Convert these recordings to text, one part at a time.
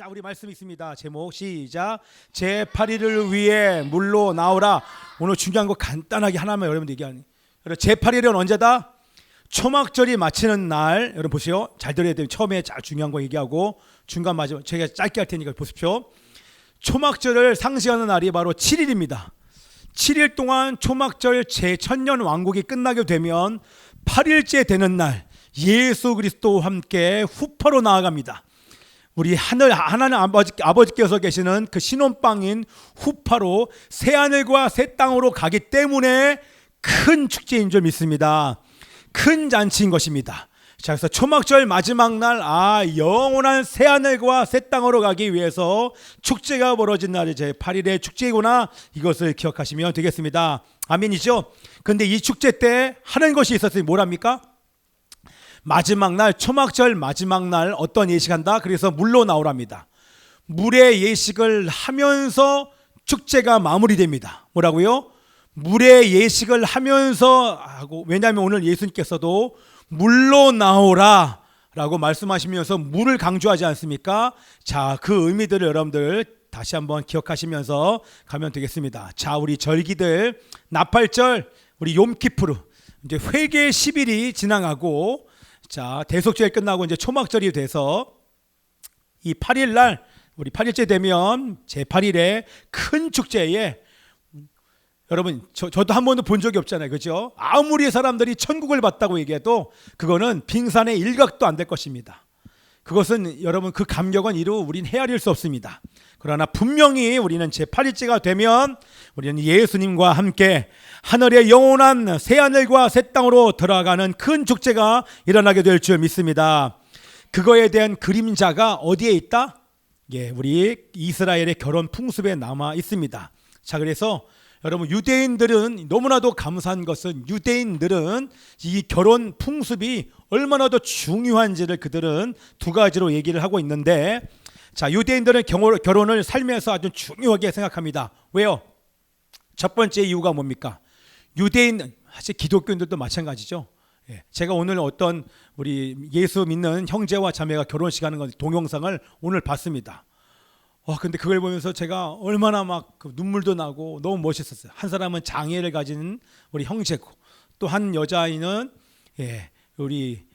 자, 우리 말씀 있습니다. 제목 시작. 제8일을 위해 물로 나오라. 오늘 중요한 거 간단하게 하나만 여러분들 얘기하는. 제8일은 언제다? 초막절이 마치는 날. 여러분 보세요. 잘 들어야 돼요. 처음에 잘 중요한 거 얘기하고 중간 마지막 제가 짧게 할 테니까 보십시오. 초막절을 상징하는 날이 바로 7일입니다. 7일 동안 초막절 제1000년 왕국이 끝나게 되면 8일째 되는 날 예수 그리스도와 함께 후파로 나아갑니다. 우리 하나님 아버지께서 계시는 그 신혼방인 후파로 새하늘과 새 땅으로 가기 때문에 큰 축제인 줄 믿습니다. 큰 잔치인 것입니다. 자, 그래서 초막절 마지막 날 영원한 새하늘과 새 땅으로 가기 위해서 축제가 벌어진 날이 제8일의 축제이구나, 이것을 기억하시면 되겠습니다. 아멘이죠? 근데 이 축제 때 하는 것이 있었으니 뭐랍니까? 마지막 날, 초막절 마지막 날 어떤 예식한다? 그래서 물로 나오랍니다. 물의 예식을 하면서 축제가 마무리됩니다. 뭐라고요? 물의 예식을 하면서 하고, 왜냐하면 오늘 예수님께서도 물로 나오라 라고 말씀하시면서 물을 강조하지 않습니까? 자, 그 의미들을 여러분들 다시 한번 기억하시면서 가면 되겠습니다. 자, 우리 절기들 나팔절, 우리 욤키푸르, 이제 회개 10일이 지나가고, 자, 대속절 끝나고 이제 초막절이 돼서 이 8일 날, 우리 8일째 되면 제8일에 큰 축제에, 여러분 저도 한 번도 본 적이 없잖아요, 그죠? 아무리 사람들이 천국을 봤다고 얘기해도 그거는 빙산의 일각도 안 될 것입니다. 그것은 여러분 그 감격은 우린 헤아릴 수 없습니다. 그러나 분명히 우리는 제8일째가 되면 우리는 예수님과 함께 하늘의 영원한 새하늘과 새 땅으로 들어가는 큰 축제가 일어나게 될 줄 믿습니다. 그거에 대한 그림자가 어디에 있다? 예, 우리 이스라엘의 결혼 풍습에 남아 있습니다. 자, 그래서 여러분 유대인들은 너무나도 감사한 것은 유대인들은 이 결혼 풍습이 얼마나 더 중요한지를 그들은 두 가지로 얘기를 하고 있는데, 자, 유대인들은 결혼을 삶에서 아주 중요하게 생각합니다. 왜요? 첫 번째 이유가 뭡니까? 유대인, 사실 기독교인들도 마찬가지죠. 예, 제가 오늘 어떤 우리 예수 믿는 형제와 자매가 결혼식 하는 동영상을 오늘 봤습니다. 근데 그걸 보면서 제가 얼마나 막 눈물도 나고 너무 멋있었어요. 한 사람은 장애를 가진 우리 형제고, 또 한 여자아이는 우리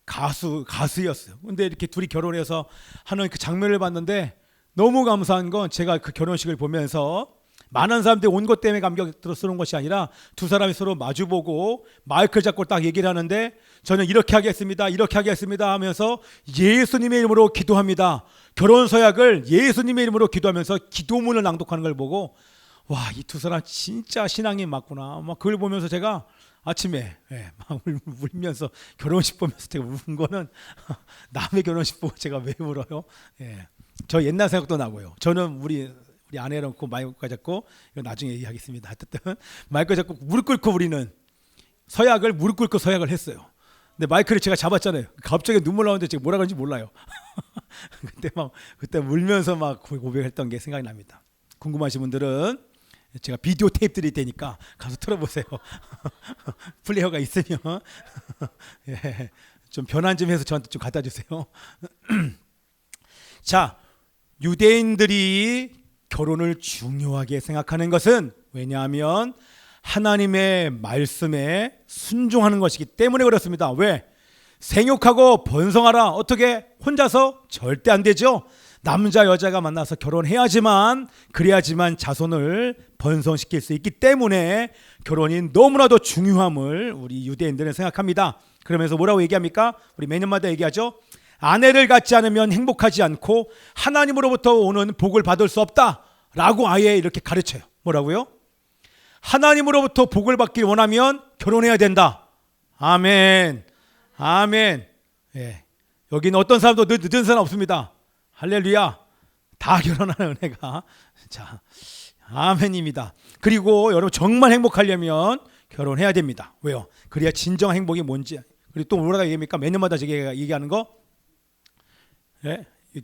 가수였어요. 근데 이렇게 둘이 결혼해서 하는 그 장면을 봤는데 너무 감사한 건, 제가 그 결혼식을 보면서 많은 사람들이 온 것 때문에 감격 들어쓰는 것이 아니라 두 사람이 서로 마주보고 마이크를 잡고 딱 얘기를 하는데, 저는 이렇게 하겠습니다 하면서 예수님의 이름으로 기도합니다. 결혼 서약을 예수님의 이름으로 기도하면서 기도문을 낭독하는 걸 보고, 와, 이 두 사람 진짜 신앙이 맞구나. 막 그걸 보면서 제가 아침에 막 울면서, 결혼식 보면서 제가 운 거는 남의 결혼식 보고 제가 왜 울어요? 저 옛날 생각도 나고요. 저는 우리 아내랑 그 마이크 잡고, 이거 나중에 얘기하겠습니다. 하여튼 마이크 잡고 무릎 꿇고 우리는 무릎 꿇고 서약을 했어요. 근데 마이크를 제가 잡았잖아요. 갑자기 눈물 나오는데 제가 뭐라 그런지 몰라요. 그때 울면서 막 고백했던 게 생각이 납니다. 궁금하신 분들은 제가 비디오 테이프들이 되니까 가서 틀어보세요. 플레이어가 있으면 좀 변환 좀 해서 저한테 좀 갖다 주세요. 자, 유대인들이 결혼을 중요하게 생각하는 것은, 왜냐하면 하나님의 말씀에 순종하는 것이기 때문에 그렇습니다. 왜? 생육하고 번성하라. 어떻게? 혼자서 절대 안 되죠. 남자 여자가 만나서 결혼해야지만, 그래야지만 자손을 번성시킬 수 있기 때문에 결혼이 너무나도 중요함을 우리 유대인들은 생각합니다. 그러면서 뭐라고 얘기합니까? 우리 매년마다 얘기하죠. 아내를 갖지 않으면 행복하지 않고 하나님으로부터 오는 복을 받을 수 없다 라고 아예 이렇게 가르쳐요. 뭐라고요? 하나님으로부터 복을 받길 원하면 결혼해야 된다. 아멘. 아멘. 여기는 어떤 사람도 늦은 사람 없습니다. 할렐루야. 다 결혼하는 은혜가, 자, 아멘입니다. 그리고 여러분 정말 행복하려면 결혼해야 됩니다. 왜요? 그래야 진정 행복이 뭔지. 그리고 또 뭐라고 얘기합니까? 매년마다 제가 얘기하는 거,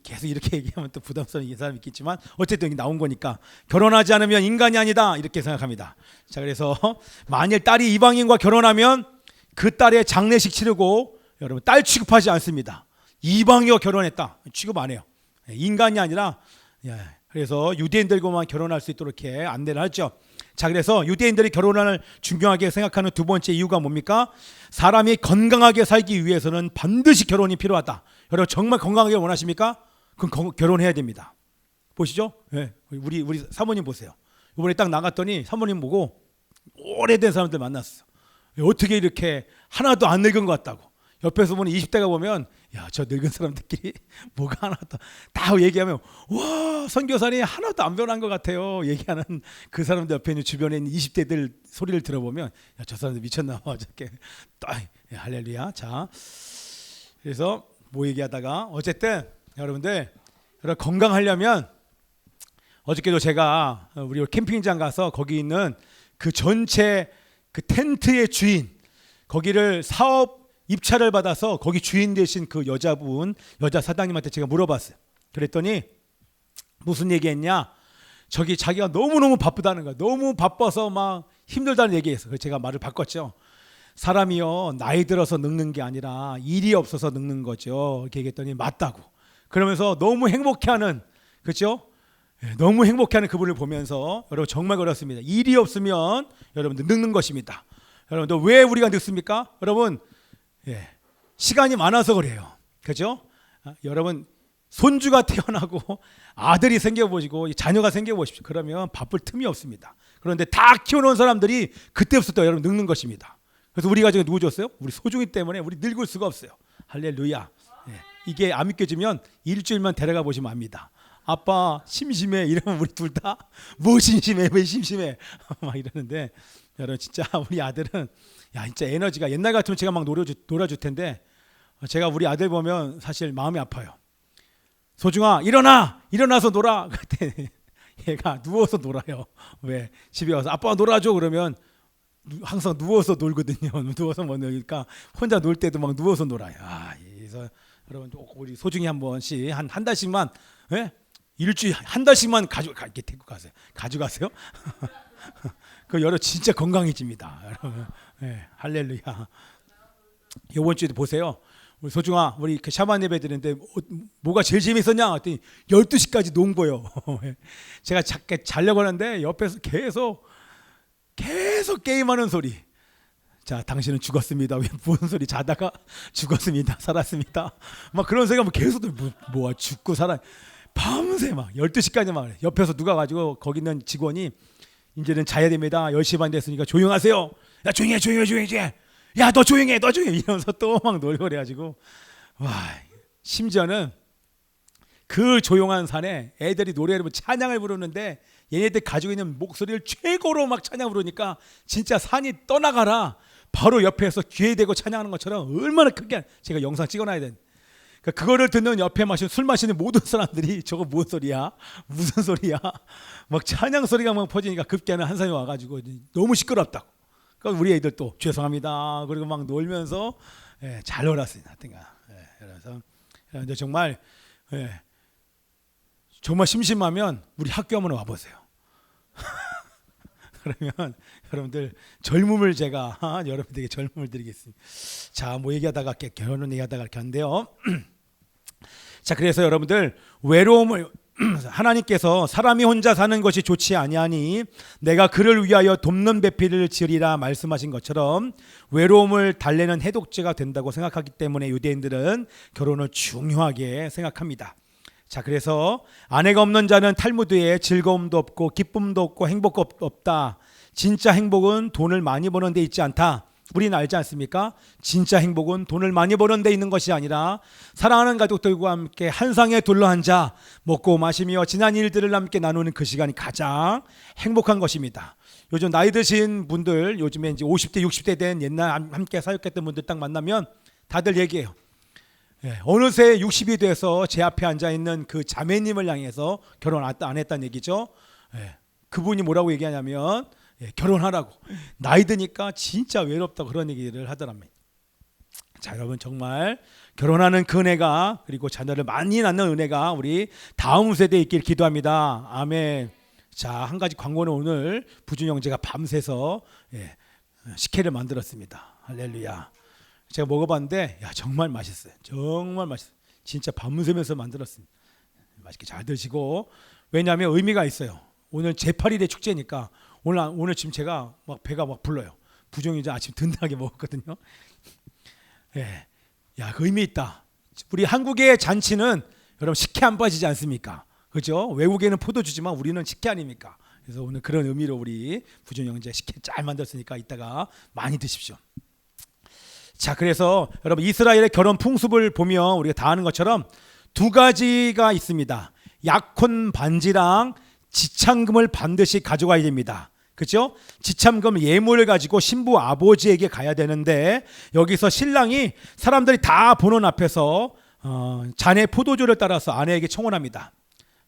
계속 이렇게 얘기하면 또 부담스러운 사람이 있겠지만 어쨌든 여기 나온 거니까, 결혼하지 않으면 인간이 아니다 이렇게 생각합니다. 자, 그래서 만일 딸이 이방인과 결혼하면 그 딸의 장례식 치르고, 여러분 딸 취급하지 않습니다. 이방인과 결혼했다 취급 안 해요. 인간이 아니라 그래서 유대인들과만 결혼할 수 있도록 이렇게 안내를 하죠. 자, 그래서 유대인들이 결혼을 중요하게 생각하는 두 번째 이유가 뭡니까? 사람이 건강하게 살기 위해서는 반드시 결혼이 필요하다. 여러분 정말 건강하게 원하십니까? 그럼 결혼해야 됩니다. 보시죠. 우리 사모님 보세요. 이번에 딱 나갔더니 사모님 보고 오래된 사람들 만났어. 어떻게 이렇게 하나도 안 늙은 것 같다고. 옆에서 보니 20대가 보면 야, 저 늙은 사람들끼리 뭐가 하나도 다 얘기하면 와, 선교사님 하나도 안 변한 것 같아요. 얘기하는 그 사람들 옆에 있는 주변에 있는 20대들 소리를 들어보면 야, 저 사람들 미쳤나 봐. 저렇게 할렐루야. 자, 그래서 뭐 얘기하다가 어쨌든 여러분들 건강하려면 어저께도 제가 우리 캠핑장 가서 거기 있는 그 전체 그 텐트의 주인 거기를 사업 입찰을 받아서 거기 주인 되신 그 여자 사장님한테 제가 물어봤어요. 그랬더니 무슨 얘기했냐? 저기 자기가 너무너무 바쁘다는 거야. 너무 바빠서 막 힘들다는 얘기했어. 그래서 제가 말을 바꿨죠. 사람이요 나이 들어서 늙는 게 아니라 일이 없어서 늙는 거죠. 이렇게 얘기했더니 맞다고. 그러면서 너무 행복해하는, 그렇죠? 너무 행복해하는 그분을 보면서 여러분 정말 그렇습니다. 일이 없으면 여러분들 늙는 것입니다. 여러분들 왜 우리가 늙습니까? 여러분 시간이 많아서 그래요. 그렇죠? 여러분 손주가 태어나고 아들이 생겨보시고 자녀가 생겨보십시오. 그러면 바쁠 틈이 없습니다. 그런데 다 키워놓은 사람들이 그때부터 여러분 늙는 것입니다. 그래서 우리 가정에 누구 줬어요? 우리 소중이 때문에 우리 늙을 수가 없어요. 할렐루야. 이게 안 믿겨지면 일주일만 데려가 보시면 압니다. 아빠 심심해 이러면 우리 둘 다 뭐 심심해 왜 심심해 막 이러는데 여러분 진짜 우리 아들은 야 진짜 에너지가 옛날 같으면 제가 막 놀아줄 텐데 제가 우리 아들 보면 사실 마음이 아파요. 소중아 일어나서 놀아. 그때 얘가 누워서 놀아요. 왜 집에 와서 아빠가 놀아줘 그러면 항상 누워서 놀거든요. 누워서 뭐 놀니까 혼자 놀 때도 막 누워서 놀아요. 그래서 여러분 우리 소중히 한 번씩 한 달씩만 일주일 한 달씩만 이렇게 데리고 가세요. 가져가세요. 그 여러 진짜 건강해집니다. 여러분. 할렐루야. 이번 주에도 보세요. 우리 소중아 우리 그 샤만 예배 드리는데 뭐가 제일 재밌었냐? 그랬더니 12시까지 농구요. 제가 자려고 하는데 옆에서 계속 게임하는 소리. 자, 당신은 죽었습니다. 무슨 소리? 자다가 죽었습니다. 살았습니다. 막 그런 소리가 계속 뭐야 죽고 살아. 밤새 막 12시까지 막 옆에서 누가 가지고 거기 있는 직원이 이제는 자야 됩니다. 10시 반 됐으니까 조용하세요. 야 조용해. 야 너 조용해 이러면서 또 막 놀고 그래가지고 와 심지어는 그 조용한 산에 애들이 노래를 찬양을 부르는데 얘네들 가지고 있는 목소리를 최고로 막 찬양 부르니까 진짜 산이 떠나가라 바로 옆에서 귀에 대고 찬양하는 것처럼 얼마나 크게 제가 영상 찍어놔야 돼. 그거를 듣는 옆에 술 마시는 모든 사람들이 저거 무슨 소리야? 무슨 소리야? 막 찬양 소리가 막 퍼지니까 급기야는 한 사람이 와가지고 너무 시끄럽다고. 그러니까 우리 애들 또 죄송합니다. 그리고 막 놀면서 잘 놀았어요. 그래서 정말 정말 심심하면 우리 학교 한번 와보세요. 그러면 여러분들 젊음을 제가 여러분들에게 젊음을 드리겠습니다. 자, 뭐 얘기하다가 결혼 얘기하다가 이렇게 한데요. 자, 그래서 여러분들 외로움을 하나님께서 사람이 혼자 사는 것이 좋지 아니하니 내가 그를 위하여 돕는 배필을 지으리라 말씀하신 것처럼 외로움을 달래는 해독제가 된다고 생각하기 때문에 유대인들은 결혼을 중요하게 생각합니다. 자, 그래서 아내가 없는 자는 탈무드에 즐거움도 없고 기쁨도 없고 행복도 없다. 진짜 행복은 돈을 많이 버는 데 있지 않다. 우리는 알지 않습니까? 진짜 행복은 돈을 많이 버는 데 있는 것이 아니라 사랑하는 가족들과 함께 한 상에 둘러앉아 먹고 마시며 지난 일들을 함께 나누는 그 시간이 가장 행복한 것입니다. 요즘 나이 드신 분들, 요즘에 이제 50대 60대 된 옛날 함께 사역했던 분들 딱 만나면 다들 얘기해요. 어느새 60이 돼서 제 앞에 앉아있는 그 자매님을 향해서 결혼 안 했다는 얘기죠. 그분이 뭐라고 얘기하냐면 결혼하라고. 나이 드니까 진짜 외롭다 그런 얘기를 하더랍니다. 자, 여러분 정말 결혼하는 그 은혜가 그리고 자녀를 많이 낳는 은혜가 우리 다음 세대에 있길 기도합니다. 아멘. 자, 한 가지 광고는 오늘 부준 형제가 밤새서 식혜를 만들었습니다. 할렐루야. 제가 먹어봤는데 정말 맛있어요. 정말 맛있어요. 진짜 밤새면서 만들었습니다. 맛있게 잘 드시고, 왜냐하면 의미가 있어요. 오늘 제8일의 축제니까 오늘 지금 제가 막 배가 막 불러요. 부종이 이제 아침 든든하게 먹었거든요. 예, 야, 그 의미 있다. 우리 한국의 잔치는 여러분 식혜 안 빠지지 않습니까? 그죠? 외국에는 포도주지만 우리는 식혜 아닙니까? 그래서 오늘 그런 의미로 우리 부종 형제 식혜 잘 만들었으니까 이따가 많이 드십시오. 자, 그래서 여러분 이스라엘의 결혼 풍습을 보면 우리가 다 아는 것처럼 두 가지가 있습니다. 약혼 반지랑 지참금을 반드시 가져가야 됩니다. 그렇죠? 지참금 예물을 가지고 신부 아버지에게 가야 되는데, 여기서 신랑이 사람들이 다 보는 앞에서 잔의 포도주를 따라서 아내에게 청혼합니다.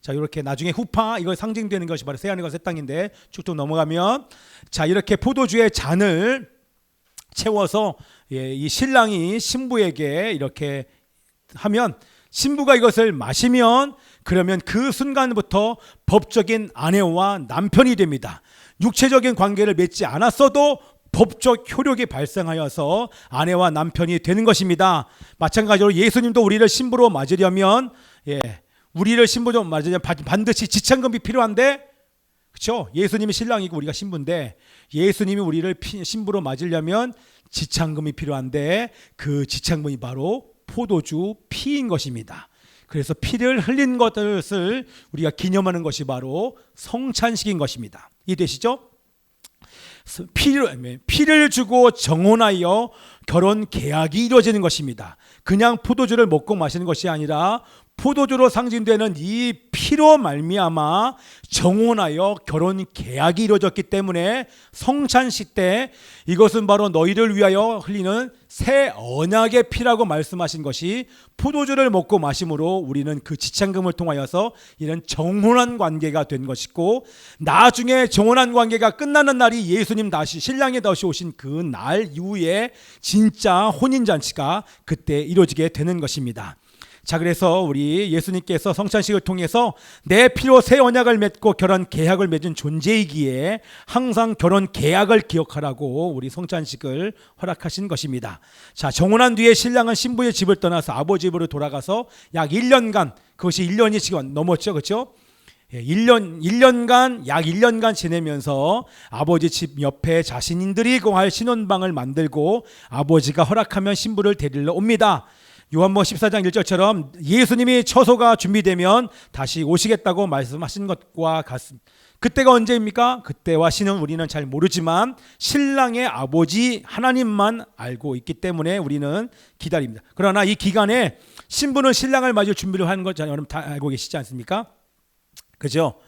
자, 이렇게 나중에 후파, 이거 상징되는 것이 바로 새하늘과 새 땅인데 쭉쭉 넘어가면, 자, 이렇게 포도주의 잔을 채워서 이 신랑이 신부에게 이렇게 하면, 신부가 이것을 마시면 그러면 그 순간부터 법적인 아내와 남편이 됩니다. 육체적인 관계를 맺지 않았어도 법적 효력이 발생하여서 아내와 남편이 되는 것입니다. 마찬가지로 예수님도 우리를 신부로 맞으려면, 우리를 신부로 맞으려면 반드시 지참금이 필요한데, 그렇죠? 예수님이 신랑이고 우리가 신부인데, 예수님이 우리를 신부로 맞으려면 지참금이 필요한데, 그 지참금이 바로 포도주 피인 것입니다. 그래서 피를 흘린 것을 우리가 기념하는 것이 바로 성찬식인 것입니다. 이해되시죠? 피를 주고 정혼하여 결혼 계약이 이루어지는 것입니다. 그냥 포도주를 먹고 마시는 것이 아니라 포도주로 상징되는 이 피로 말미암아 정혼하여 결혼 계약이 이루어졌기 때문에 성찬식 때 이것은 바로 너희를 위하여 흘리는 새 언약의 피라고 말씀하신 것이, 포도주를 먹고 마심으로 우리는 그 지참금을 통하여서 이런 정혼한 관계가 된 것이고, 나중에 정혼한 관계가 끝나는 날이 예수님 다시 신랑이 다시 오신 그 날 이후에 진짜 혼인잔치가 그때 이루어지게 되는 것입니다. 자, 그래서 우리 예수님께서 성찬식을 통해서 내 피로 새 언약을 맺고 결혼 계약을 맺은 존재이기에 항상 결혼 계약을 기억하라고 우리 성찬식을 허락하신 것입니다. 자, 정혼한 뒤에 신랑은 신부의 집을 떠나서 아버지 집으로 돌아가서 약 1년간, 그것이 1년이 지금 넘었죠, 그렇죠? 1년간, 약 1년간 지내면서 아버지 집 옆에 자신들이 거할 신혼방을 만들고 아버지가 허락하면 신부를 데리러 옵니다. 요한복음 14장 1절처럼 예수님이 처소가 준비되면 다시 오시겠다고 말씀하신 것과 같습니다. 그때가 언제입니까? 그때와 시는 우리는 잘 모르지만 신랑의 아버지 하나님만 알고 있기 때문에 우리는 기다립니다. 그러나 이 기간에 신부는 신랑을 맞을 준비를 하는 것 여러분 다 알고 계시지 않습니까? 그죠?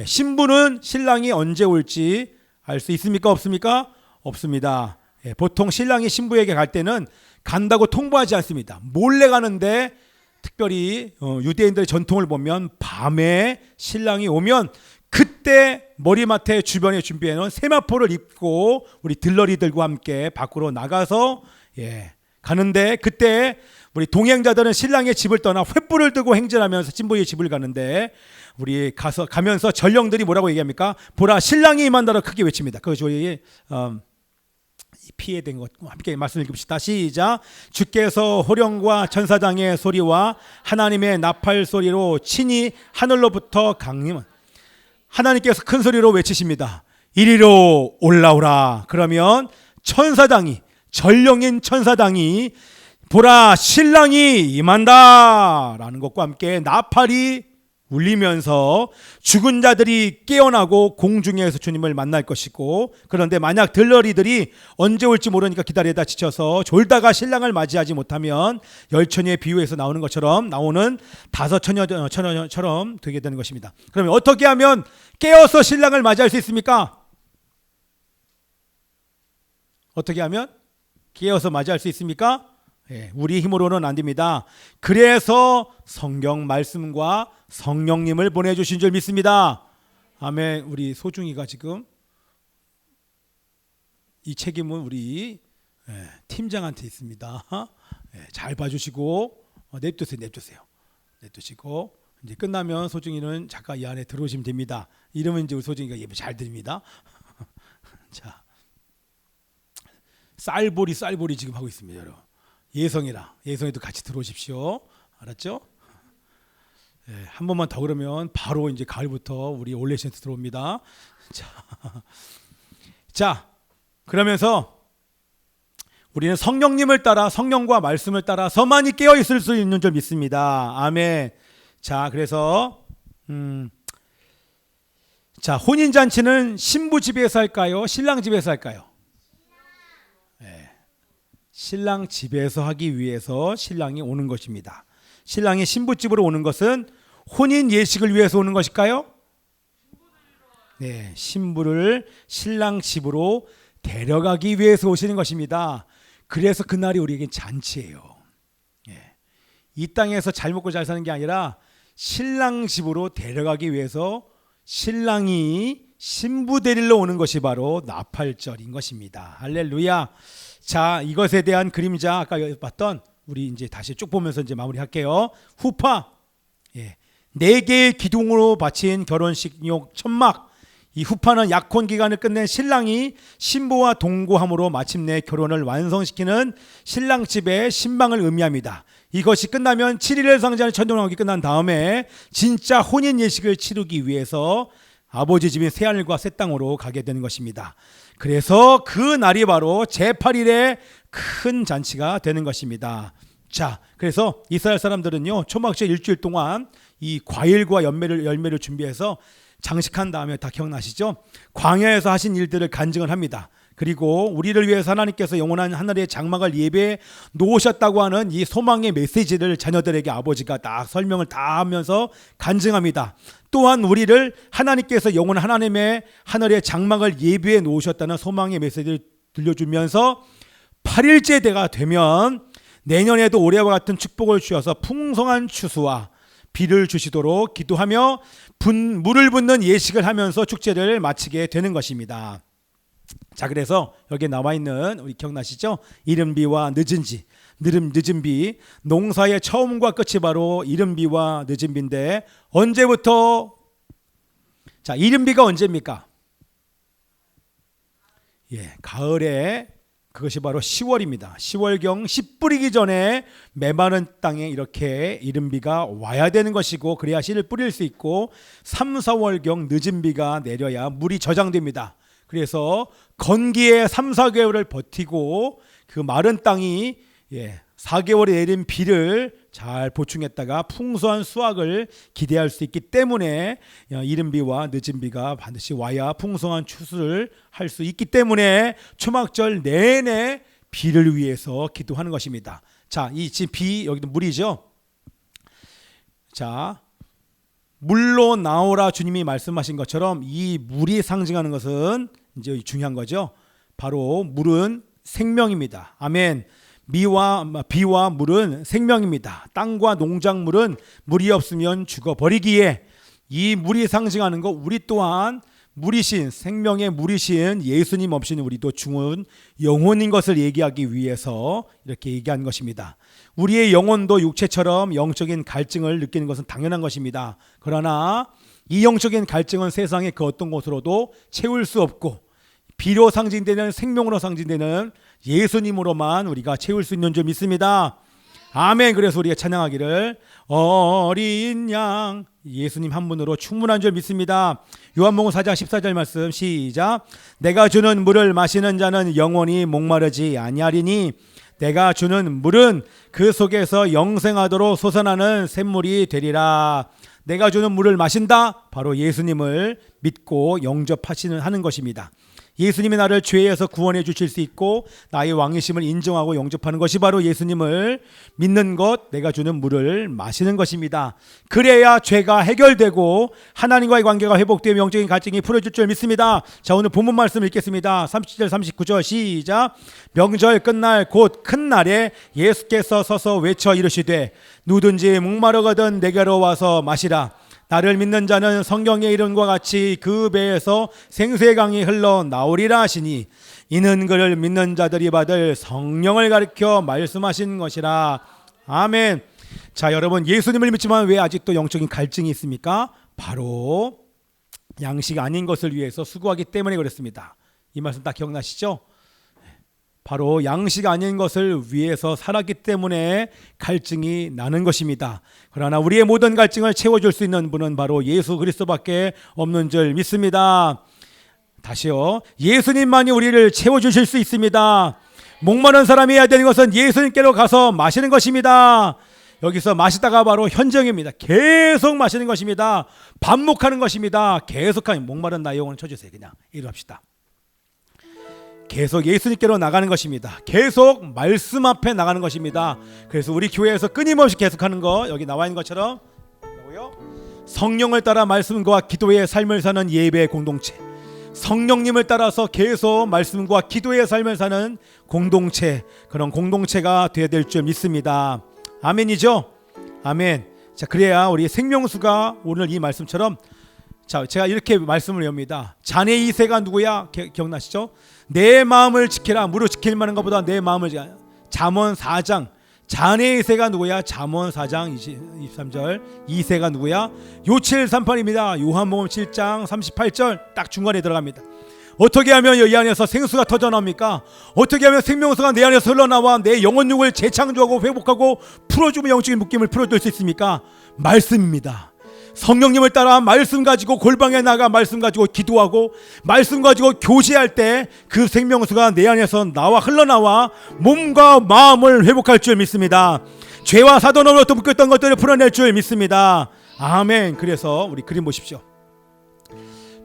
신부는 신랑이 언제 올지 알 수 있습니까? 없습니까? 없습니다. 보통 신랑이 신부에게 갈 때는 간다고 통보하지 않습니다. 몰래 가는데, 특별히 유대인들의 전통을 보면 밤에 신랑이 오면 그때 머리맡에 주변에 준비해놓은 세마포를 입고 우리 들러리들과 함께 밖으로 나가서 가는데, 그때 우리 동행자들은 신랑의 집을 떠나 횃불을 들고 행진하면서 신부의 집을 가는데, 우리 가면서 전령들이 뭐라고 얘기합니까? 보라, 신랑이 임한다고 크게 외칩니다. 그거 저희 피해 된 것과 함께 말씀을 읽읍시다. 시작. 주께서 호령과 천사장의 소리와 하나님의 나팔 소리로 친히 하늘로부터 강림은, 하나님께서 큰 소리로 외치십니다. 이리로 올라오라. 그러면 천사장이, 전령인 천사장이 보라, 신랑이 임한다 라는 것과 함께 나팔이 울리면서 죽은 자들이 깨어나고 공중에서 주님을 만날 것이고, 그런데 만약 들러리들이 언제 올지 모르니까 기다리다 지쳐서 졸다가 신랑을 맞이하지 못하면 열처녀의 비유에서 나오는 것처럼 나오는 5처녀처럼 되게 되는 것입니다. 그러면 어떻게 하면 깨어서 신랑을 맞이할 수 있습니까? 어떻게 하면 깨어서 맞이할 수 있습니까? 우리 힘으로는 안 됩니다. 그래서 성경 말씀과 성령님을 보내주신 줄 믿습니다. 아멘. 우리 소중이가 지금 이 책임은 우리 팀장한테 있습니다. 잘 봐주시고 냅두시고 이제 끝나면 소중이는 잠깐 이 안에 들어오시면 됩니다. 이러면 이제 우리 소중이가 예배 잘 드립니다. 자, 쌀보리 지금 하고 있습니다, 여러분. 예성이도 같이 들어오십시오. 알았죠? 한 번만 더 그러면 바로 이제 가을부터 우리 올레센트 들어옵니다. 자, 그러면서 우리는 성령님을 따라 성령과 말씀을 따라서만이 깨어 있을 수 있는 줄 믿습니다. 아멘. 자, 그래서 자, 혼인 잔치는 신부 집에서 할까요? 신랑 집에서 할까요? 네. 신랑 집에서 하기 위해서 신랑이 오는 것입니다. 신랑이 신부 집으로 오는 것은 혼인 예식을 위해서 오는 것일까요? 네, 신부를 신랑 집으로 데려가기 위해서 오시는 것입니다. 그래서 그날이 우리에겐 잔치예요. 예. 이 땅에서 잘 먹고 잘 사는 게 아니라 신랑 집으로 데려가기 위해서 신랑이 신부 데리러 오는 것이 바로 나팔절인 것입니다. 할렐루야. 자, 이것에 대한 그림자 아까 봤던 우리 이제 다시 쭉 보면서 이제 마무리할게요. 후파. 예. 4개의 기둥으로 바친 결혼식용 천막. 이 후파는 약혼 기간을 끝낸 신랑이 신부와 동거함으로 마침내 결혼을 완성시키는 신랑 집의 신방을 의미합니다. 이것이 끝나면 7일을 상징하는 천둥왕국이 끝난 다음에 진짜 혼인 예식을 치르기 위해서 아버지 집인 새하늘과 새 땅으로 가게 되는 것입니다. 그래서 그 날이 바로 제8일의 큰 잔치가 되는 것입니다. 자, 그래서 이스라엘 사람들은요, 초막절 일주일 동안 이 과일과 열매를 준비해서 장식한 다음에 다 기억나시죠? 광야에서 하신 일들을 간증을 합니다. 그리고 우리를 위해서 하나님께서 영원한 하늘의 장막을 예배해 놓으셨다고 하는 이 소망의 메시지를 자녀들에게 아버지가 딱 설명을 다 하면서 간증합니다. 또한 우리를 하나님께서 영원한 하나님의 하늘의 장막을 예배해 놓으셨다는 소망의 메시지를 들려주면서 8일째 때가 되면 내년에도 올해와 같은 축복을 주셔서 풍성한 추수와 비를 주시도록 기도하며 물을 붓는 예식을 하면서 축제를 마치게 되는 것입니다. 자, 그래서 여기에 나와 있는 우리 기억나시죠? 이른 비와 늦은 비, 농사의 처음과 끝이 바로 이른 비와 늦은 비인데 언제부터? 자, 이른 비가 언제입니까? 예, 가을에 그것이 바로 10월입니다. 10월경 씨 뿌리기 전에 메마른 땅에 이렇게 이른 비가 와야 되는 것이고 그래야 씨를 뿌릴 수 있고 3, 4월경 늦은 비가 내려야 물이 저장됩니다. 그래서 건기에 3, 4개월을 버티고 그 마른 땅이 4개월에 내린 비를 잘 보충했다가 풍성한 수확을 기대할 수 있기 때문에 이른 비와 늦은 비가 반드시 와야 풍성한 추수를 할 수 있기 때문에 초막절 내내 비를 위해서 기도하는 것입니다. 자, 이 지금 비 여기도 물이죠. 자, 물로 나오라 주님이 말씀하신 것처럼 이 물이 상징하는 것은 이제 중요한 거죠. 바로 물은 생명입니다. 아멘. 비와 물은 생명입니다. 땅과 농작물은 물이 없으면 죽어버리기에 이 물이 상징하는 것, 우리 또한 물이신, 생명의 물이신 예수님 없이는 우리도 죽은 영혼인 것을 얘기하기 위해서 이렇게 얘기한 것입니다. 우리의 영혼도 육체처럼 영적인 갈증을 느끼는 것은 당연한 것입니다. 그러나 이 영적인 갈증은 세상의 그 어떤 것으로도 채울 수 없고 비로 상징되는 생명으로 상징되는 예수님으로만 우리가 채울 수 있는 줄 믿습니다. 아멘. 그래서 우리가 찬양하기를 어린 양 예수님 한 분으로 충분한 줄 믿습니다. 요한복음 4장 14절 말씀 시작. 내가 주는 물을 마시는 자는 영원히 목마르지 아니하리니 내가 주는 물은 그 속에서 영생하도록 솟아나는 샘물이 되리라. 내가 주는 물을 마신다. 바로 예수님을 믿고 하는 것입니다. 예수님이 나를 죄에서 구원해 주실 수 있고 나의 왕이심을 인정하고 영접하는 것이 바로 예수님을 믿는 것, 내가 주는 물을 마시는 것입니다. 그래야 죄가 해결되고 하나님과의 관계가 회복되며 영적인 갈증이 풀어질 줄 믿습니다. 자, 오늘 본문 말씀 읽겠습니다. 37절 39절 시작. 명절 끝날 곧 큰 날에 예수께서 서서 외쳐 이르시되 누든지 목마르거든 내게로 와서 마시라. 나를 믿는 자는 성경의 이름과 같이 그 배에서 생수의 강이 흘러나오리라 하시니 이는 그를 믿는 자들이 받을 성령을 가리켜 말씀하신 것이라. 아멘. 자, 여러분, 예수님을 믿지만 왜 아직도 영적인 갈증이 있습니까? 바로 양식 아닌 것을 위해서 수고하기 때문에 그렇습니다. 이 말씀 다 기억나시죠? 바로 양식 아닌 것을 위해서 살았기 때문에 갈증이 나는 것입니다. 그러나 우리의 모든 갈증을 채워줄 수 있는 분은 바로 예수 그리스도밖에 없는 줄 믿습니다. 다시요. 예수님만이 우리를 채워주실 수 있습니다. 목마른 사람이 해야 되는 것은 예수님께로 가서 마시는 것입니다. 여기서 마시다가 바로 현정입니다. 계속 마시는 것입니다. 반복하는 것입니다. 계속하는 목마른 나의 영혼을 쳐주세요. 그냥 이루합시다. 계속 예수님께로 나가는 것입니다. 계속 말씀 앞에 나가는 것입니다. 그래서 우리 교회에서 끊임없이 계속하는 거 여기 나와 있는 것처럼 성령을 따라 말씀과 기도의 삶을 사는 예배 공동체, 성령님을 따라서 계속 말씀과 기도의 삶을 사는 공동체, 그런 공동체가 되어야 될 줄 믿습니다. 아멘이죠? 아멘. 자, 그래야 우리 생명수가 오늘 이 말씀처럼, 자, 제가 이렇게 말씀을 엽니다. 자네 이세가 누구야? 기억나시죠? 내 마음을 지키라. 무릇 지킬 만한 것보다 내 마음을 지키라. 잠언 4장. 자네 이세가 누구야? 잠언 4장 23절. 이세가 누구야? 요칠 38입니다. 요한복음 7장 38절 딱 중간에 들어갑니다. 어떻게 하면 이 안에서 생수가 터져나옵니까? 어떻게 하면 생명수가 내 안에서 흘러나와 내 영혼육을 재창조하고 회복하고 풀어주고 영적인 묶임을 풀어줄 수 있습니까? 말씀입니다. 성령님을 따라 말씀 가지고 골방에 나가 말씀 가지고 기도하고 말씀 가지고 교제할 때 그 생명수가 내 안에서 나와 흘러나와 몸과 마음을 회복할 줄 믿습니다. 죄와 사도로부터 묶였던 것들을 풀어낼 줄 믿습니다. 아멘. 그래서 우리 그림 보십시오.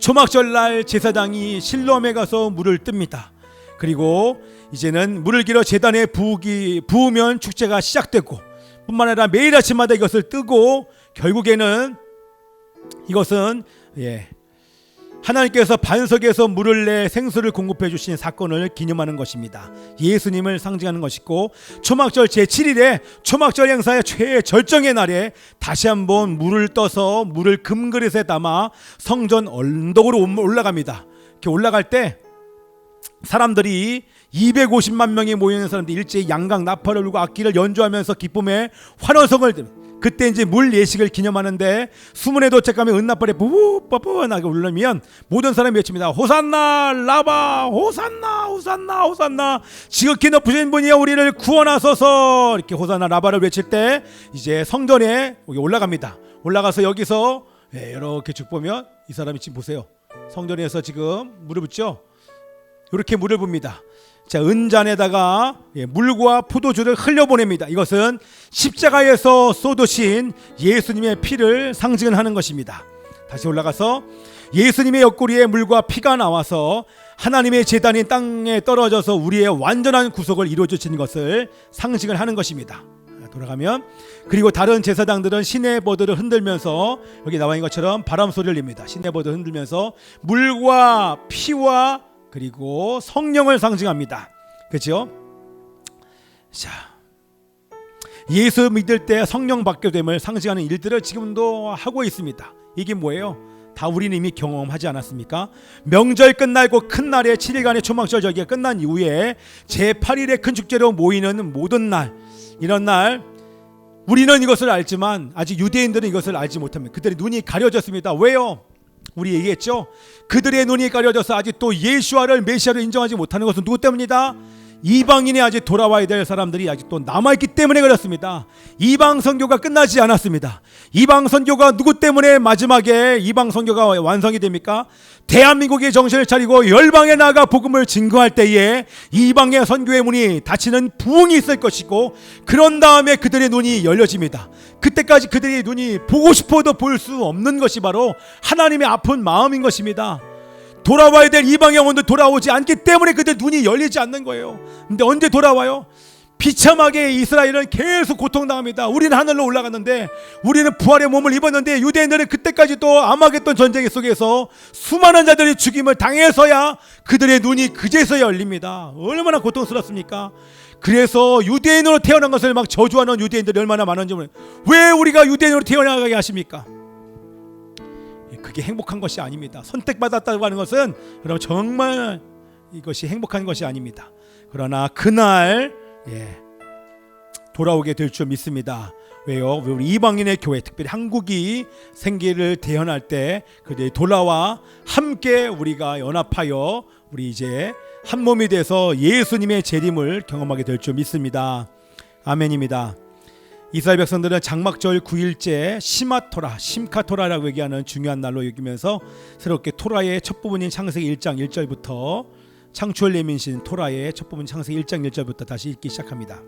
초막절날 제사장이 실로암에 가서 물을 뜹니다. 그리고 이제는 물을 길어 제단에 부으면 축제가 시작되고 뿐만 아니라 매일 아침마다 이것을 뜨고 결국에는 이것은 하나님께서 반석에서 물을 내 생수를 공급해 주신 사건을 기념하는 것입니다. 예수님을 상징하는 것이고 초막절 제7일에 초막절 행사의 최절정의 날에 다시 한번 물을 떠서 물을 금그릇에 담아 성전 언덕으로 올라갑니다. 이렇게 올라갈 때 사람들이 250만 명이 모이는 사람들이 일제히 양각 나팔을 불고 악기를 연주하면서 기쁨의 환호성을 그때 이제 물 예식을 기념하는데 수문에 도착하면 은나팔에 뿌뿌뿌뿌하게 울리면 모든 사람이 외칩니다. 호산나 라바 호산나 호산나 호산나 지극히 높으신 분이여 우리를 구원하소서. 이렇게 호산나 라바를 외칠 때 이제 성전에 올라갑니다. 올라가서 여기서 이렇게 쭉 보면 이 사람이 지금 보세요. 성전에서 지금 물을 붓죠. 이렇게 물을 붓니다. 자, 은잔에다가 물과 포도주를 흘려보냅니다. 이것은 십자가에서 쏟으신 예수님의 피를 상징하는 것입니다. 다시 올라가서 예수님의 옆구리에 물과 피가 나와서 하나님의 제단이 땅에 떨어져서 우리의 완전한 구속을 이루어주신 것을 상징을 하는 것입니다. 돌아가면 그리고 다른 제사장들은 시내버드를 흔들면서 여기 나와 있는 것처럼 바람 소리를 냅니다. 시내버드를 흔들면서 물과 피와 그리고 성령을 상징합니다. 그렇죠? 자, 예수 믿을 때 성령 받게 됨을 상징하는 일들을 지금도 하고 있습니다. 이게 뭐예요? 다 우리는 이미 경험하지 않았습니까? 명절 끝나고 큰 날에 7일간의 초막절 절기가 끝난 이후에 제8일의 큰 축제로 모이는 모든 날, 이런 날 우리는 이것을 알지만 아직 유대인들은 이것을 알지 못합니다. 그들의 눈이 가려졌습니다. 왜요? 우리 얘기했죠. 그들의 눈이 가려져서 아직도 예수와를 메시아를 인정하지 못하는 것은 누구 때문이다? 이방인이 아직 돌아와야 될 사람들이 아직도 남아있기 때문에 그렇습니다. 이방 선교가 끝나지 않았습니다. 이방 선교가 누구 때문에 마지막에 이방 선교가 완성이 됩니까? 대한민국이 정신을 차리고 열방에 나가 복음을 증거할 때에 이방의 선교의 문이 닫히는 부흥이 있을 것이고 그런 다음에 그들의 눈이 열려집니다. 그때까지 그들의 눈이 보고 싶어도 볼 수 없는 것이 바로 하나님의 아픈 마음인 것입니다. 돌아와야 될 이방 영혼도 돌아오지 않기 때문에 그들 눈이 열리지 않는 거예요. 근데 언제 돌아와요? 비참하게 이스라엘은 계속 고통당합니다. 우리는 하늘로 올라갔는데 우리는 부활의 몸을 입었는데 유대인들은 그때까지 또 아마겟돈 전쟁 속에서 수많은 자들이 죽임을 당해서야 그들의 눈이 그제서야 열립니다. 얼마나 고통스럽습니까? 그래서 유대인으로 태어난 것을 막 저주하는 유대인들이 얼마나 많은지 모르겠어요. 왜 우리가 유대인으로 태어나게 하십니까? 그게 행복한 것이 아닙니다. 선택받았다고 하는 것은 여러분 정말 이것이 행복한 것이 아닙니다. 그러나 그날 돌아오게 될 줄 믿습니다. 왜요? 우리 이방인의 교회, 특별히 한국이 생기를 대현할 때 그들이 돌아와 함께 우리가 연합하여 우리 이제 한 몸이 돼서 예수님의 재림을 경험하게 될 줄 믿습니다. 아멘입니다. 이스라엘 백성들은 장막절 9일째 시마토라, 심카토라라고 얘기하는 중요한 날로 여기면서 새롭게 토라의 첫 부분인 창세기 1장 1절부터 창조를 예민신 토라의 첫 부분 창세기 1장 1절부터 다시 읽기 시작합니다.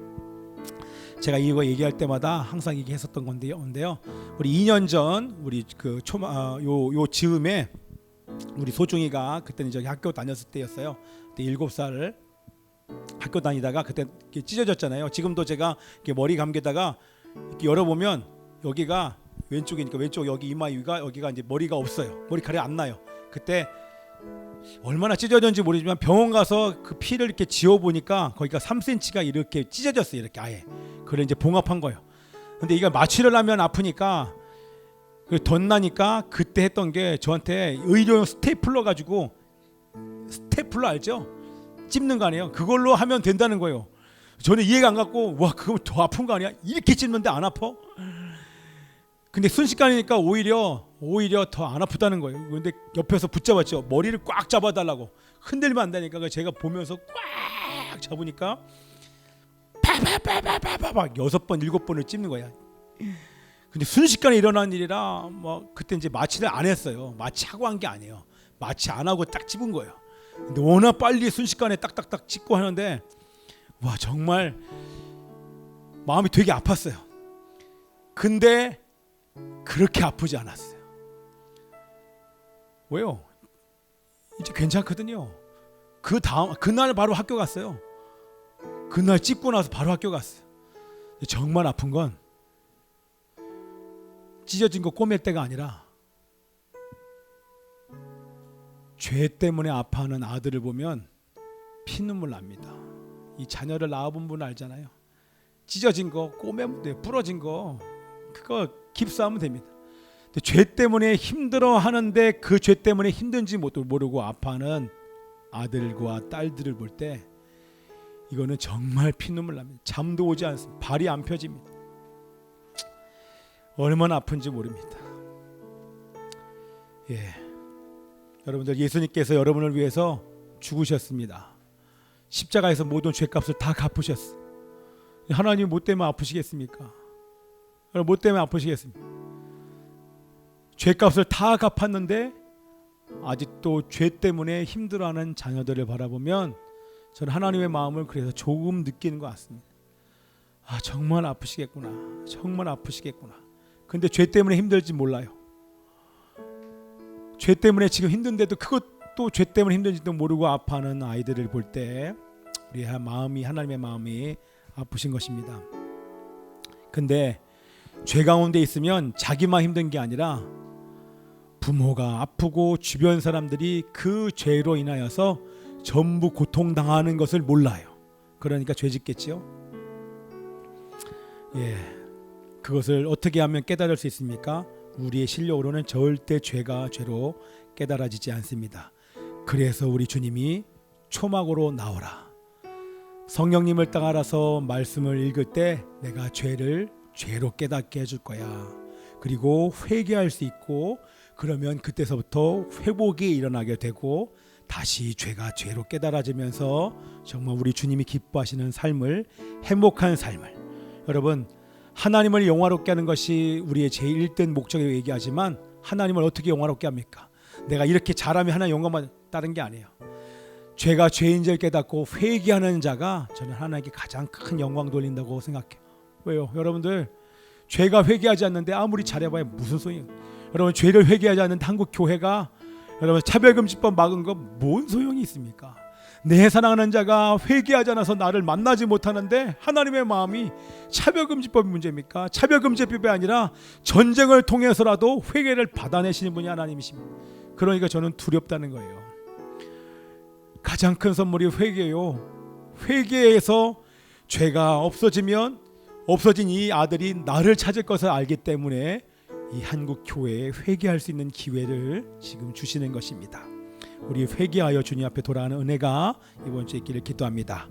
제가 이거 얘기할 때마다 항상 얘기했었던 건데요. 우리 2년 전 우리 그 요 즈음에 우리 소중이가 그때는 저기 학교 다녔을 때였어요. 그때 7살 학교 다니다가 그때 찢어졌잖아요. 지금도 제가 이렇게 머리 감게다가 이렇게 열어보면 여기가 왼쪽이니까 왼쪽 여기 이마 위가 여기가 이제 머리가 없어요. 머리카락이 안 나요. 그때 얼마나 찢어졌는지 모르지만 병원 가서 그 피를 이렇게 지워 보니까 거기가 3cm가 이렇게 찢어졌어요. 이렇게 아예. 그래 이제 봉합한 거예요. 근데 이거 마취를 하면 아프니까 덧나니까 그때 했던 게 저한테 의료용 스테이플러 가지고 스테이플러 알죠? 찝는 거 아니에요? 그걸로 하면 된다는 거예요. 저는 이해가 안 갔고 와 그거 더 아픈 거 아니야? 이렇게 찝는데 안 아파? 근데 순식간이니까 오히려 더 안 아프다는 거예요. 근데 옆에서 붙잡았죠. 머리를 꽉 잡아달라고. 흔들면 안 되니까 제가 보면서 꽉 잡으니까 파파파파파파 6번 7번을 찝는 거야. 근데 순식간에 일어난 일이라 뭐 그때 이제 마취를 안 했어요. 마취하고 한 게 아니에요. 마취 안 하고 딱 찝은 거예요. 근데 워낙 빨리 순식간에 딱딱딱 찝고 하는데 와 정말 마음이 되게 아팠어요. 근데 그렇게 아프지 않았어요. 왜요? 이제 괜찮거든요. 그날 바로 학교 갔어요. 그날 찝고 나서 바로 학교 갔어요. 정말 아픈 건 찢어진 거 꼬맬 때가 아니라 죄 때문에 아파하는 아들을 보면 피눈물 납니다. 이 자녀를 낳아본 분 알잖아요. 찢어진 거 꼬매면 돼. 부러진 거 그거 깁스하면 됩니다. 근데 죄 때문에 힘들어하는데 그 죄 때문에 힘든지 모르고 아파하는 아들과 딸들을 볼 때 이거는 정말 피눈물 납니다. 잠도 오지 않습니다. 발이 안 펴집니다. 얼마나 아픈지 모릅니다. 여러분들 예수님께서 여러분을 위해서 죽으셨습니다. 십자가에서 모든 죄값을 다 갚으셨어요. 하나님 뭐 때문에 아프시겠습니까? 여러분 뭐 때문에 아프시겠습니까? 죄값을 다 갚았는데 아직도 죄 때문에 힘들어하는 자녀들을 바라보면 저는 하나님의 마음을 그래서 조금 느끼는 것 같습니다. 아 정말 아프시겠구나. 정말 아프시겠구나. 근데 죄 때문에 힘들지 몰라요. 죄 때문에 지금 힘든데도 그것도 죄 때문에 힘든지도 모르고 아파하는 아이들을 볼 때 우리 하나님의 마음이 아프신 것입니다. 근데 죄 가운데 있으면 자기만 힘든 게 아니라 부모가 아프고 주변 사람들이 그 죄로 인하여서 전부 고통당하는 것을 몰라요. 그러니까 죄 짓겠지요. 그것을 어떻게 하면 깨달을 수 있습니까? 우리의 실력으로는 절대 죄가 죄로 깨달아지지 않습니다. 그래서 우리 주님이 초막으로 나오라. 성령님을 따라서 말씀을 읽을 때 내가 죄를 죄로 깨닫게 해줄 거야. 그리고 회개할 수 있고 그러면 그때서부터 회복이 일어나게 되고 다시 죄가 죄로 깨달아지면서 정말 우리 주님이 기뻐하시는 삶을 행복한 삶을 여러분 하나님을 영화롭게 하는 것이 우리의 제일 1등 목적이라고 얘기하지만 하나님을 어떻게 영화롭게 합니까? 내가 이렇게 잘하면 하나님 영광만 따른 게 아니에요. 죄가 죄인 줄 깨닫고 회개하는 자가 저는 하나님께 가장 큰 영광 돌린다고 생각해요. 왜요? 여러분들 죄가 회개하지 않는데 아무리 잘해봐야 무슨 소용이에요. 여러분 죄를 회개하지 않는 한국 교회가 여러분 차별금지법 막은 거 뭔 소용이 있습니까? 내 사랑하는 자가 회개하지 않아서 나를 만나지 못하는데 하나님의 마음이 차별금지법이 문제입니까? 차별금지법이 아니라 전쟁을 통해서라도 회개를 받아내시는 분이 하나님이십니다. 그러니까 저는 두렵다는 거예요. 가장 큰 선물이 회개요. 회개해서 죄가 없어지면 없어진 이 아들이 나를 찾을 것을 알기 때문에 이 한국 교회에 회개할 수 있는 기회를 지금 주시는 것입니다. 우리 회개하여 주님 앞에 돌아가는 은혜가 이번 주에 있기를 기도합니다.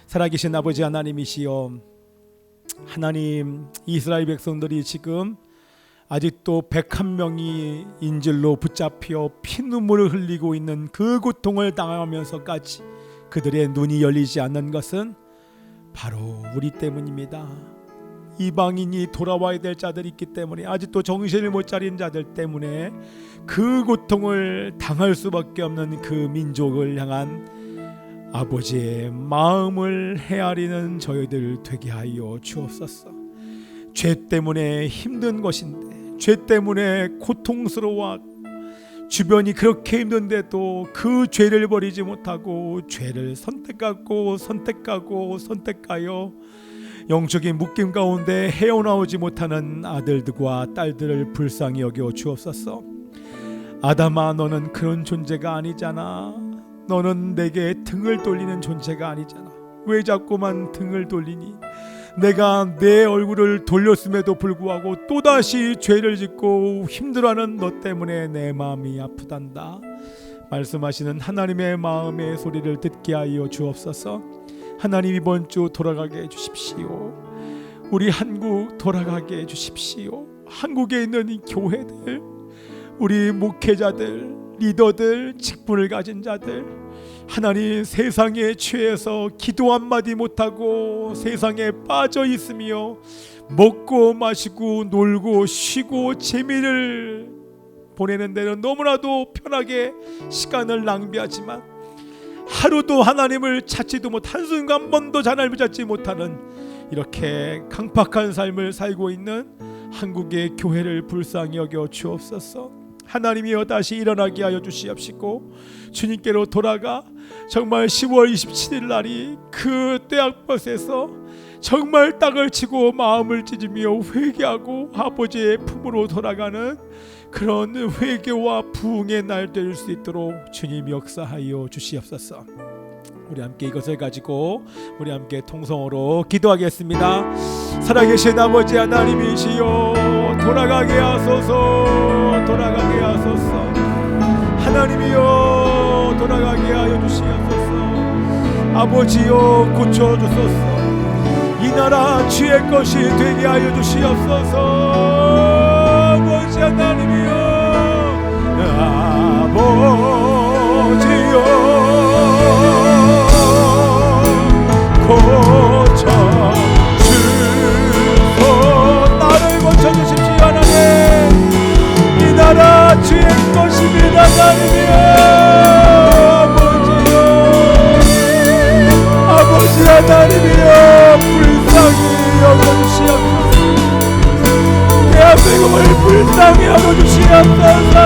살아계신 아버지 하나님이시여, 하나님 이스라엘 백성들이 지금 아직도 101명이 인질로 붙잡혀 피눈물을 흘리고 있는 그 고통을 당하면서까지 그들의 눈이 열리지 않는 것은 바로 우리 때문입니다. 이방인이 돌아와야 될 자들이 있기 때문에, 아직도 정신을 못 차린 자들 때문에 그 고통을 당할 수밖에 없는 그 민족을 향한 아버지의 마음을 헤아리는 저희들 되게 하여 주옵소서. 죄 때문에 힘든 것인데, 죄 때문에 고통스러워하고 주변이 그렇게 힘든데도 그 죄를 버리지 못하고 죄를 선택하고 선택하여 영적인 묶임 가운데 헤어나오지 못하는 아들들과 딸들을 불쌍히 여겨 주옵소서. 아담아, 너는 그런 존재가 아니잖아. 너는 내게 등을 돌리는 존재가 아니잖아. 왜 자꾸만 등을 돌리니? 내가 내 얼굴을 돌렸음에도 불구하고 또다시 죄를 짓고 힘들어하는 너 때문에 내 마음이 아프단다. 말씀하시는 하나님의 마음의 소리를 듣게 하여 주옵소서. 하나님, 이번 주 돌아가게 해주십시오. 우리 한국 돌아가게 해주십시오. 한국에 있는 이 교회들, 우리 목회자들, 리더들, 직분을 가진 자들, 하나님, 세상에 취해서 기도 한마디 못하고 세상에 빠져 있으며 먹고 마시고 놀고 쉬고 재미를 보내는 데는 너무나도 편하게 시간을 낭비하지만 하루도 하나님을 찾지도 못, 한순간 한 번도 하나님을 찾지 못하는 이렇게 강팍한 삶을 살고 있는 한국의 교회를 불쌍히 여겨 주옵소서. 하나님이여, 다시 일어나게 하여 주시옵시고 주님께로 돌아가 정말 10월 27일 날이 그 떼약볕에서 정말 땅을 치고 마음을 찢으며 회개하고 아버지의 품으로 돌아가는 그런 회개와 부흥의 날 될 수 있도록 주님 역사하여 주시옵소서. 우리 함께 이것을 가지고 우리 함께 통성으로 기도하겠습니다. 살아계신 아버지 하나님이시여, 돌아가게 하소서, 돌아가게 하소서. 하나님이여, 돌아가게 하여 주시옵소서. 아버지여, 고쳐주소서. 이 나라 주의 것이 되게 하여 주시옵소서. 아버지 하나님이여, 아버지여, 고쳐주소. 나를 고쳐주십시오. 하나님, 이 나라 주의 것입니다. 하나님이여, 아버지여, 아버지 하나님이여, 불쌍히 여겨주시옵소서. 대한민국을 불쌍히 여겨주시옵소서.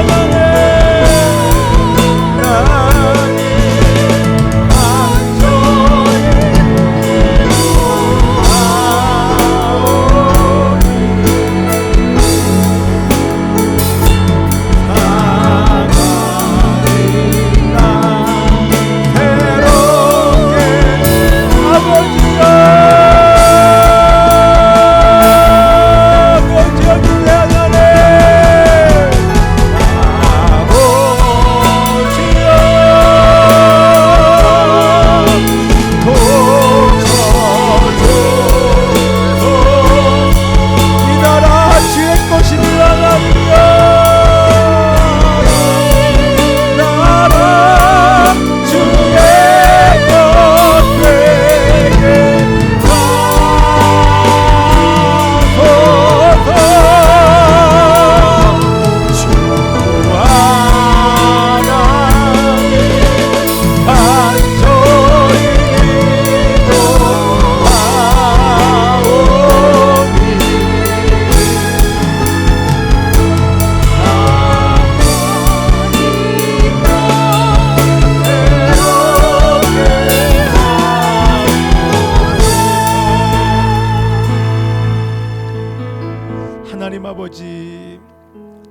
하나님, 아버지,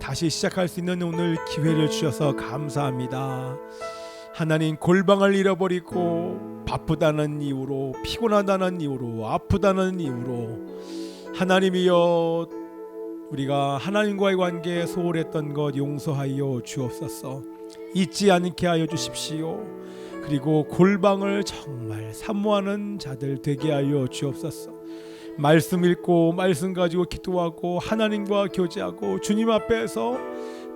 다시 시작할 수 있는 오늘 기회를 주셔서 감사합니다. 하나님, 골방을 잃어버리고 바쁘다는 이유로, 피곤하다는 이유로, 아프다는 이유로 하나님이여, 우리가 하나님과의 관계에 소홀했던 것 용서하여 주옵소서. 잊지 않게 하여 주십시오. 그리고 골방을 정말 사모하는 자들 되게 하여 주옵소서. 말씀 읽고 말씀 가지고 기도하고 하나님과 교제하고 주님 앞에서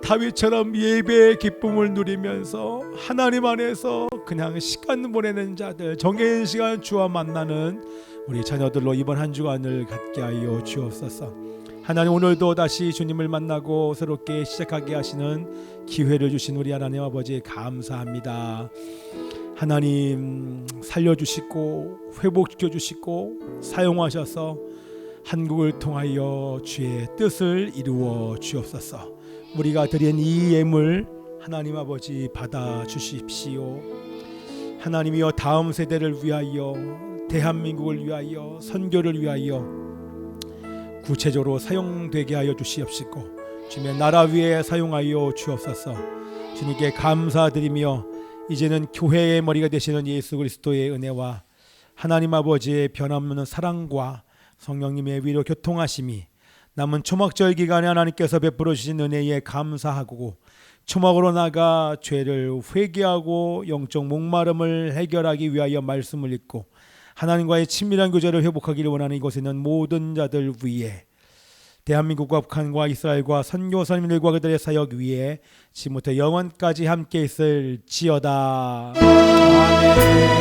다윗처럼 예배의 기쁨을 누리면서 하나님 안에서 그냥 시간 보내는 자들, 정해진 시간 주와 만나는 우리 자녀들로 이번 한 주간을 갖게 하여 주옵소서. 하나님, 오늘도 다시 주님을 만나고 새롭게 시작하게 하시는 기회를 주신 우리 하나님 아버지 감사합니다. 하나님, 살려주시고 회복시켜주시고 사용하셔서 한국을 통하여 주의 뜻을 이루어 주옵소서. 우리가 드린 이 예물 하나님 아버지 받아 주십시오. 하나님이여, 다음 세대를 위하여, 대한민국을 위하여, 선교를 위하여 구체적으로 사용되게 하여 주시옵시고 주님의 나라 위에 사용하여 주옵소서. 주님께 감사드리며 이제는 교회의 머리가 되시는 예수 그리스도의 은혜와 하나님 아버지의 변함없는 사랑과 성령님의 위로 교통하심이 남은 초막절 기간에 하나님께서 베풀어 주신 은혜에 감사하고 초막으로 나가 죄를 회개하고 영적 목마름을 해결하기 위하여 말씀을 읽고 하나님과의 친밀한 교제를 회복하기를 원하는 이곳에 있는 모든 자들 위에, 대한민국과 북한과 이스라엘과 선교사님들과 그들의 사역 위에 지금부터 영원까지 함께 있을지어다. 아멘.